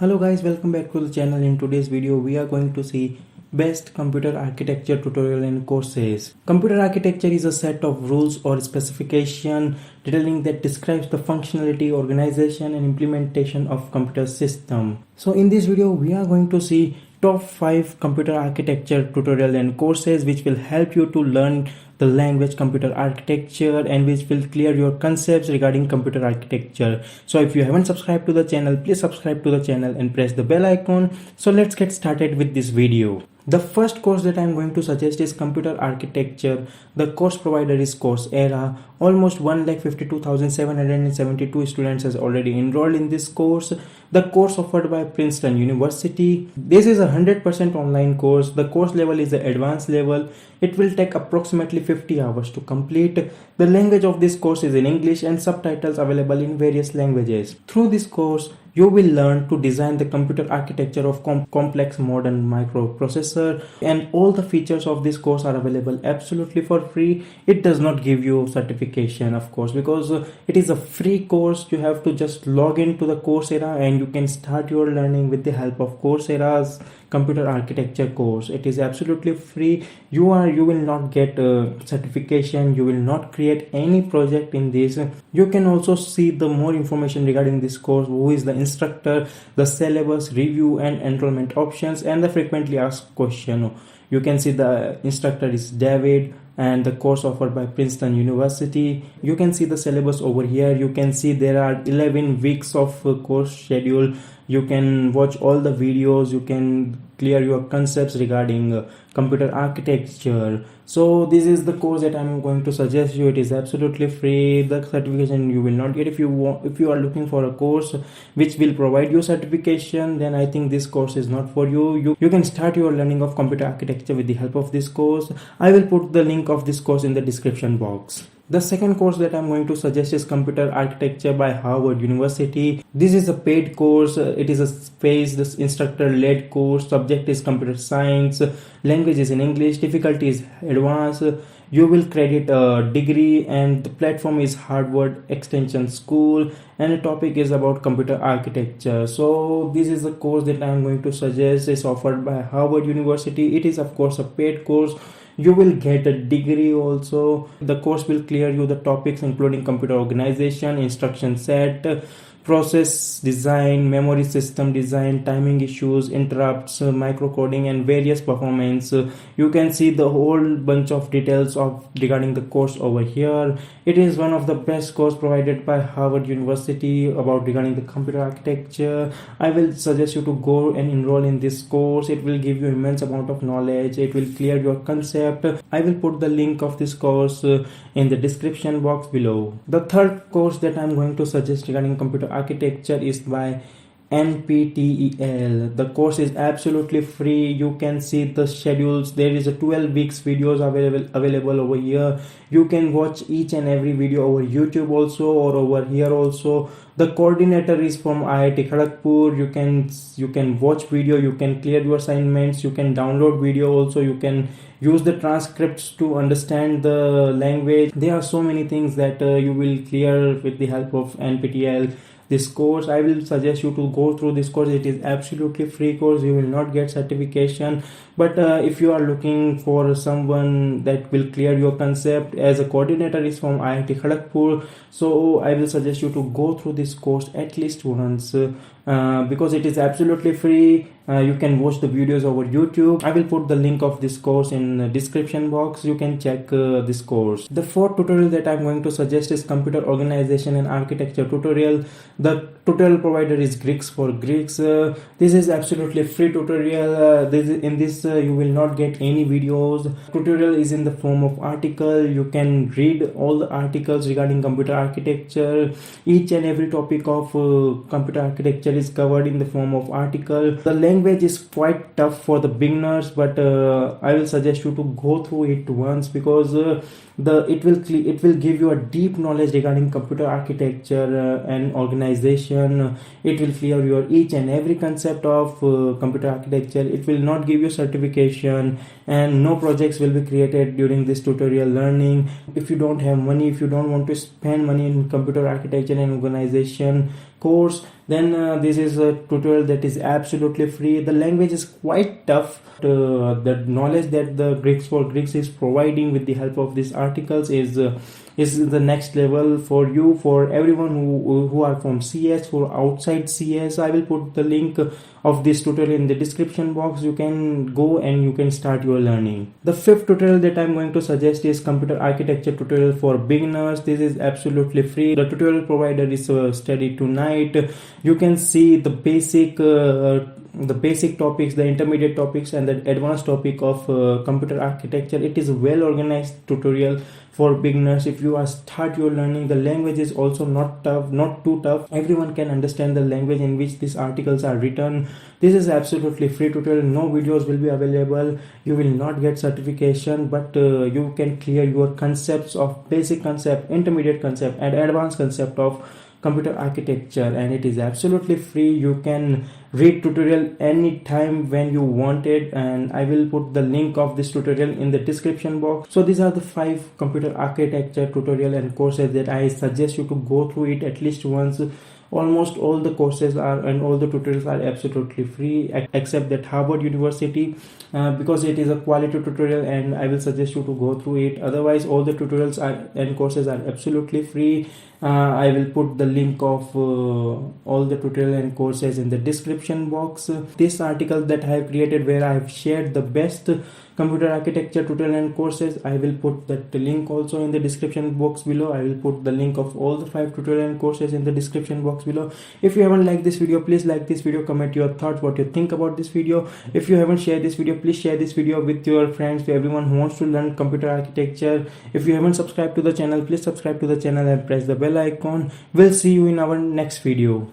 Hello guys, welcome back to the channel. In today's video we are going to see best computer architecture tutorial and courses. Computer architecture is a set of rules or specification detailing that describes the functionality, organization and implementation of computer system. So in this video we are going to see top 5 computer architecture tutorial and courses which will help you to learn the language computer architecture and which will clear your concepts regarding computer architecture. So if you haven't subscribed to the channel, please subscribe to the channel and press the bell icon. So let's get started with this video. The first course that I'm going to suggest is computer architecture. The course provider is Coursera. Almost 1,52,772 students has already enrolled in this course. The course offered by Princeton University. This is a 100% online course. The course level is the advanced level. It will take approximately 50 hours to complete. The language of this course is in English and subtitles available in various languages. Through this course, you will learn to design the computer architecture of complex modern microprocessor, and all the features of this course are available absolutely for free. It does not give you certification, of course, because it is a free course. You have to just log into the Coursera and you can start your learning with the help of Coursera's computer architecture course. It is absolutely free. You will not get a certification. You will not create any project in this. You can also see the more information regarding this course, who is the instructor, the syllabus, review and enrollment options, and the frequently asked question. You can see the instructor is David and the course offered by Princeton University. You can see the syllabus over here. You can see there are 11 weeks of course schedule. You can watch all the videos. You can clear your concepts regarding computer architecture. So this is the course that I'm going to suggest you. It is absolutely free. The certification you will not get. If you are looking for a course which will provide you certification, then I think this course is not for you. You can start your learning of computer architecture with the help of this course. I will put the link of this course in the description box. The second course that I'm going to suggest is Computer Architecture by Harvard University. This is a paid course. It is a phased instructor-led course. Subject is computer science. Language is in English. Difficulty is advanced. You will credit a degree and the platform is Harvard Extension School and the topic is about computer architecture. So this is the course that I am going to suggest. It's offered by Harvard University. It is of course a paid course. You will get a degree also. The course will clear you the topics including computer organization, instruction set, process design, memory system design, timing issues, interrupts, microcoding and various performance. You can see the whole bunch of details of regarding the course over here. It is one of the best course provided by Harvard University about regarding the computer architecture. I will suggest you to go and enroll in this course. It will give you immense amount of knowledge. It will clear your concept. I will put the link of this course in the description box below. The third course that I'm going to suggest regarding computer architecture is by NPTEL. The course is absolutely free. You can see the schedules. There is a 12 weeks videos available over here. You can watch each and every video over YouTube also or over here also. The coordinator is from IIT Kharagpur. You can watch video. You can clear your assignments. You can download video also. You can use the transcripts to understand the language. There are so many things that you will clear with the help of NPTEL. This course, I will suggest you to go through this course. It is absolutely free course. You will not get certification, but if you are looking for someone that will clear your concept, as a coordinator is from IIT Kharagpur, so I will suggest you to go through this course at least once because it is absolutely free. You can watch the videos over YouTube. I will put the link of this course in the description box. You can check this course. The fourth tutorial that I'm going to suggest is Computer Organization and Architecture tutorial. The tutorial provider is Greeks for Greeks. This is absolutely free tutorial. In this you will not get any videos. Tutorial is in the form of article. You can read all the articles regarding computer architecture. Each and every topic of computer architecture is covered in the form of article. The language is quite tough for the beginners, but I will suggest you to go through it once because it will give you a deep knowledge regarding computer architecture and organization. It will clear your each and every concept of computer architecture. It will not give you certification and no projects will be created during this tutorial learning. If you don't have money, if you don't want to spend money in computer architecture and organization, course. Then this is a tutorial that is absolutely free. The language is quite tough. The knowledge that the Greeks for Greeks is providing with the help of these articles is the next level for you, for everyone who are from CS, for outside CS. I will put the link of this tutorial in the description box. You can go and you can start your learning. The fifth tutorial that I'm going to suggest is computer architecture tutorial for beginners. This is absolutely free. The tutorial provider is Study Tonight. You can see the basic topics, the intermediate topics, and the advanced topic of computer architecture. It is a well organized tutorial for beginners. If you are start your learning, the language is also not tough, not too tough. Everyone can understand the language in which these articles are written. This is absolutely free tutorial. No videos will be available. You will not get certification, but you can clear your concepts of basic concept, intermediate concept, and advanced concept of computer architecture, and it is absolutely free. You can read tutorial anytime when you want it, and I will put the link of this tutorial in the description box. So these are the 5 computer architecture tutorial and courses that I suggest you to go through it at least once. Almost all the courses are and all the tutorials are absolutely free, except that Harvard University, because it is a quality tutorial and I will suggest you to go through it. Otherwise all the tutorials are and courses are absolutely free. I will put the link of all the tutorial and courses in the description box. This article that I have created, where I have shared the best computer architecture tutorial and courses, I will put that link also in the description box below. I will put the link of all the 5 tutorial and courses in the description box below. If you haven't liked this video, please like this video, comment your thoughts, what you think about this video. If you haven't shared this video, please share this video with your friends, to everyone who wants to learn computer architecture. If you haven't subscribed to the channel, please subscribe to the channel and press the bell icon. We'll see you in our next video.